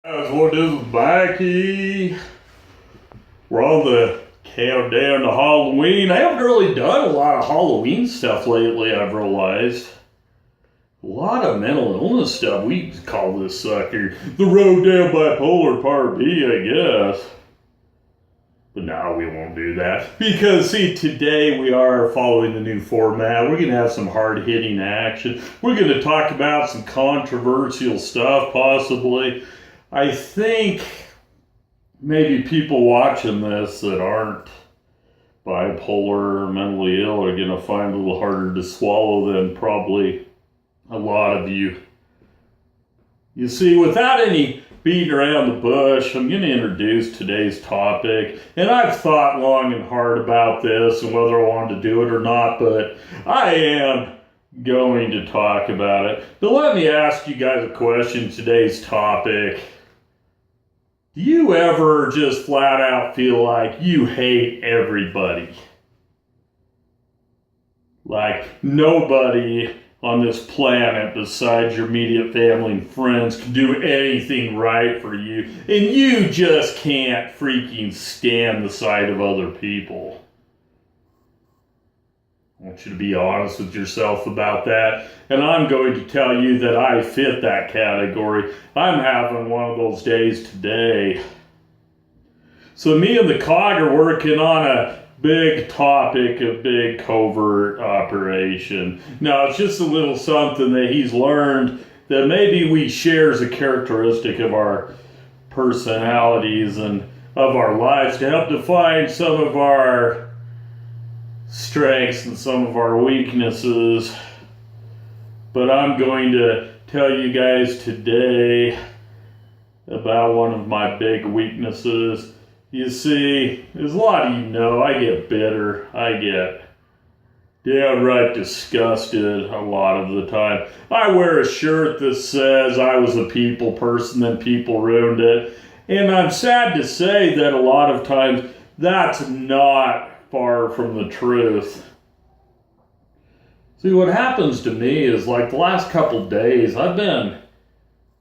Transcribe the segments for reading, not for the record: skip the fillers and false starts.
That's what this is, Mikey. We're on the countdown to Halloween. I haven't really done a lot of Halloween stuff lately, I've realized. A lot of mental illness stuff. We call this sucker the road down bipolar part B, I guess. But no, we won't do that. Because, see, today we are following the new format. We're going to have some hard-hitting action. We're going to talk about some controversial stuff, possibly. I think maybe people watching this that aren't bipolar or mentally ill are going to find it a little harder to swallow than probably a lot of you. You see, without any beating around the bush, I'm going to introduce today's topic. And I've thought long and hard about this and whether I wanted to do it or not, but I am going to talk about it. But let me ask you guys a question, today's topic. Do you ever just flat out feel like you hate everybody? Like nobody on this planet besides your immediate family and friends can do anything right for you, and you just can't freaking stand the sight of other people. I want you to be honest with yourself about that, and I'm going to tell you that I fit that category. I'm having one of those days today. So me and the COG are working on a big topic, a big covert operation. Now, it's just a little something that he's learned that maybe we share as a characteristic of our personalities and of our lives to help define some of our strengths and some of our weaknesses. But I'm going to tell you guys today about one of my big weaknesses. You see, as a lot of you know, I get bitter. I get downright disgusted a lot of the time. I wear a shirt that says I was a people person, then people ruined it. And I'm sad to say that a lot of times that's not far from the truth. See, what happens to me is like the last couple days, I've been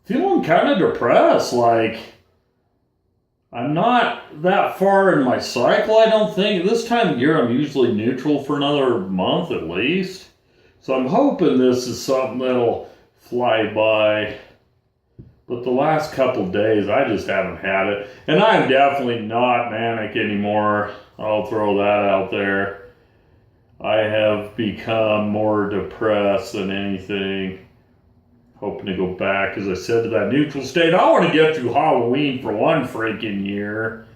feeling kind of depressed. Like, I'm not that far in my cycle, I don't think. This time of year, I'm usually neutral for another month at least. So I'm hoping this is something that'll fly by. But the last couple days, I just haven't had it. And I'm definitely not manic anymore. I'll throw that out there. I have become more depressed than anything. Hoping to go back, as I said, to that neutral state. I want to get through Halloween for one freaking year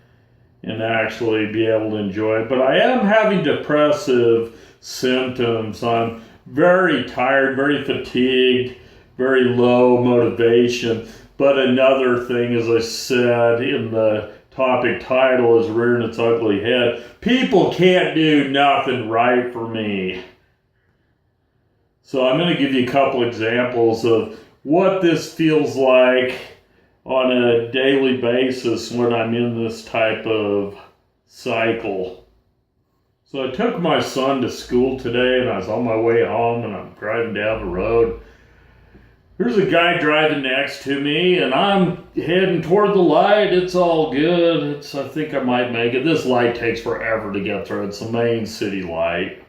and actually be able to enjoy it. But I am having depressive symptoms. I'm very tired, very fatigued, very low motivation. But another thing, as I said in the topic title, is rearing its ugly head. People can't do nothing right for me. So I'm going to give you a couple examples of what this feels like on a daily basis when I'm in this type of cycle. So I took my son to school today, and I was on my way home, and I'm driving down the road. There's a guy driving next to me, and I'm heading toward the light. It's all good. I think I might make it. This light takes forever to get through. It's the main city light.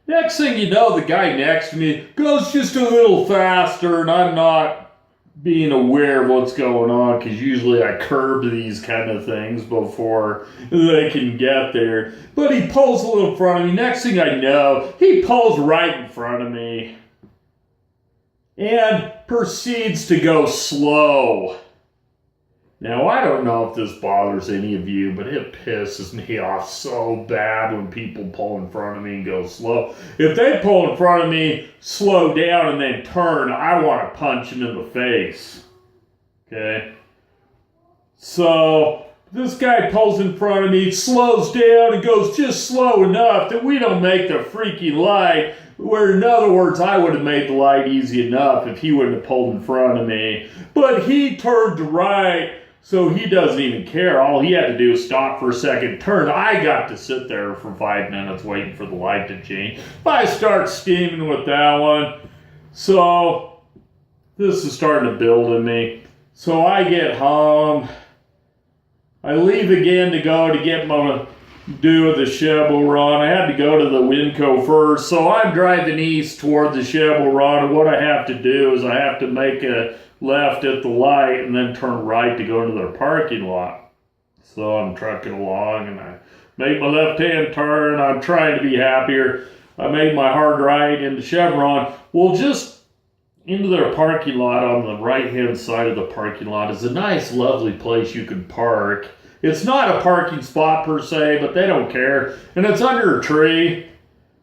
Next thing you know, the guy next to me goes just a little faster, and I'm not being aware of what's going on, because usually I curb these kind of things before they can get there. But he pulls a little in front of me. Next thing I know, he pulls right in front of me and proceeds to go slow. Now, I don't know if this bothers any of you, but it pisses me off so bad when people pull in front of me and go slow. If they pull in front of me, slow down, and then turn, I want to punch them in the face. Okay? So, this guy pulls in front of me, slows down, and goes just slow enough that we don't make the freaking light. Where, in other words, I would have made the light easy enough if he wouldn't have pulled in front of me. But he turned right. So he doesn't even care. All he had to do was stop for a second, turn. I got to sit there for 5 minutes waiting for the light to change. I start steaming with that one. So this is starting to build in me. So I get home. I leave again to go to get my do the Shovel Run. I had to go to the Winco first, so I'm driving east toward the Shovel Run, and what I have to do is I have to make a left at the light and then turn right to go into their parking lot. So I'm trucking along, and I make my left-hand turn. I'm trying to be happier. I made my hard right into Chevron. Well, just into their parking lot on the right-hand side of the parking lot is a nice, lovely place you can park. It's not a parking spot per se, but they don't care. And it's under a tree,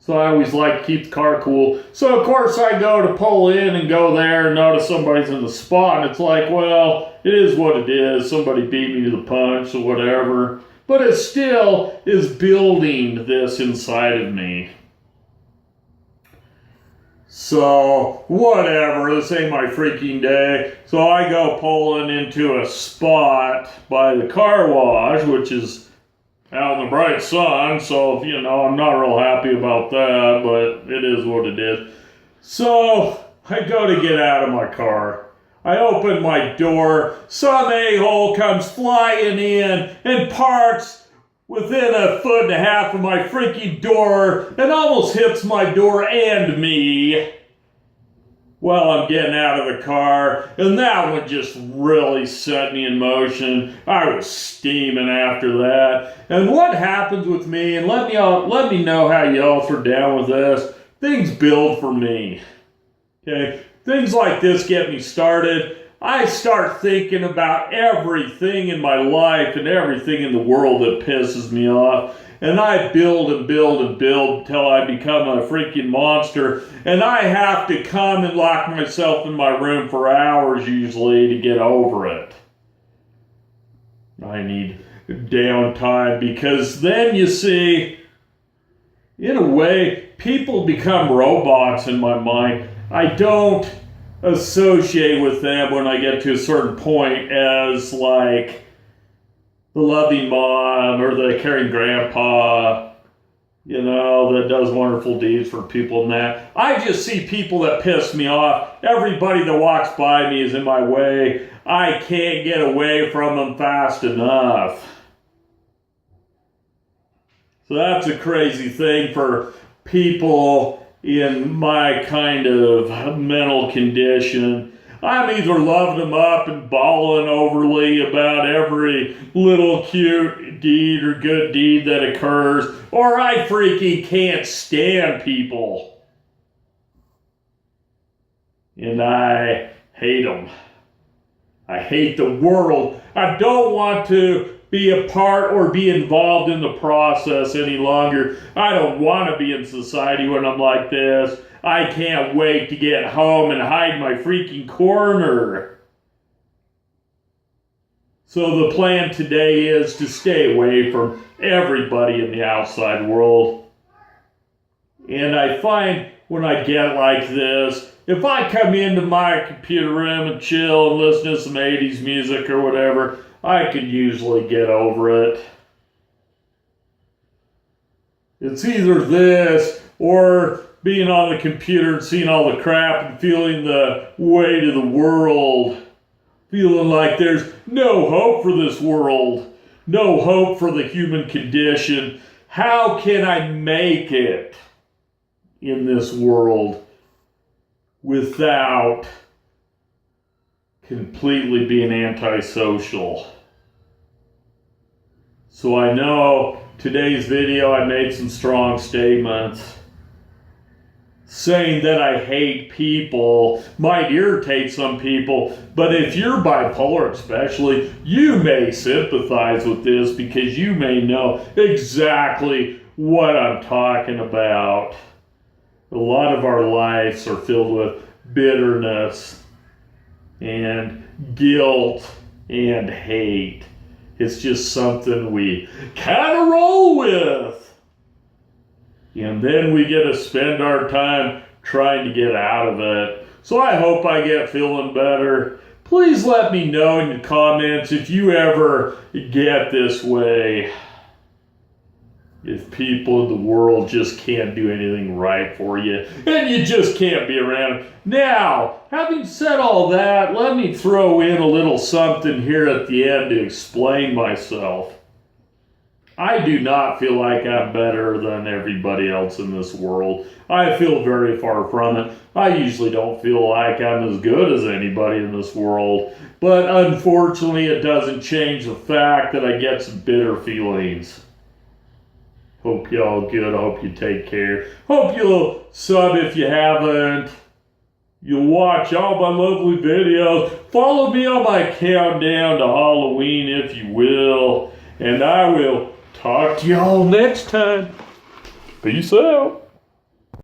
so I always like to keep the car cool. So, of course, I go to pull in and go there and notice somebody's in the spot. And it's like, well, it is what it is. Somebody beat me to the punch or whatever. But it still is building this inside of me. So, whatever, this ain't my freaking day. So I go pulling into a spot by the car wash, which is out in the bright sun. So, I'm not real happy about that, but it is what it is. So, I go to get out of my car. I open my door. Some a-hole comes flying in and parks within 1.5 feet of my freaking door and almost hits my door and me while I'm getting out of the car. And that one just really set me in motion. I was steaming after that. And what happens with me, and let me know how y'all are down with this, things build for me. Okay? Things like this get me started. I start thinking about everything in my life and everything in the world that pisses me off. And I build and build and build until I become a freaking monster. And I have to come and lock myself in my room for hours usually to get over it. I need downtime because then you see, in a way, people become robots in my mind. I don't associate with them when I get to a certain point as like the loving mom or the caring grandpa, that does wonderful deeds for people and that. I just see people that piss me off. Everybody that walks by me is in my way. I can't get away from them fast enough. So that's a crazy thing for people in my kind of mental condition. I'm either loving them up and bawling overly about every little cute deed or good deed that occurs, or I freaking can't stand people. And I hate them. I hate the world. I don't want to be a part or be involved in the process any longer. I don't want to be in society when I'm like this. I can't wait to get home and hide my freaking corner. So the plan today is to stay away from everybody in the outside world. And I find when I get like this, if I come into my computer room and chill and listen to some 80s music or whatever, I can usually get over it. It's either this or being on the computer and seeing all the crap and feeling the weight of the world. Feeling like there's no hope for this world. No hope for the human condition. How can I make it in this world without completely being antisocial? So I know today's video I made some strong statements. Saying that I hate people might irritate some people, but if you're bipolar especially, you may sympathize with this because you may know exactly what I'm talking about. A lot of our lives are filled with bitterness and guilt and hate. It's just something we kind of roll with. And then we get to spend our time trying to get out of it. So I hope I get feeling better. Please let me know in the comments if you ever get this way. if people in the world just can't do anything right for you, and you just can't be around. Now, having said all that, let me throw in a little something here at the end to explain myself. I do not feel like I'm better than everybody else in this world. I feel very far from it. I usually don't feel like I'm as good as anybody in this world. But unfortunately, it doesn't change the fact that I get some bitter feelings. Hope y'all good. I hope you take care. Hope you'll sub if you haven't. You'll watch all my lovely videos. Follow me on my countdown to Halloween if you will. And I will talk to y'all next time. Peace out.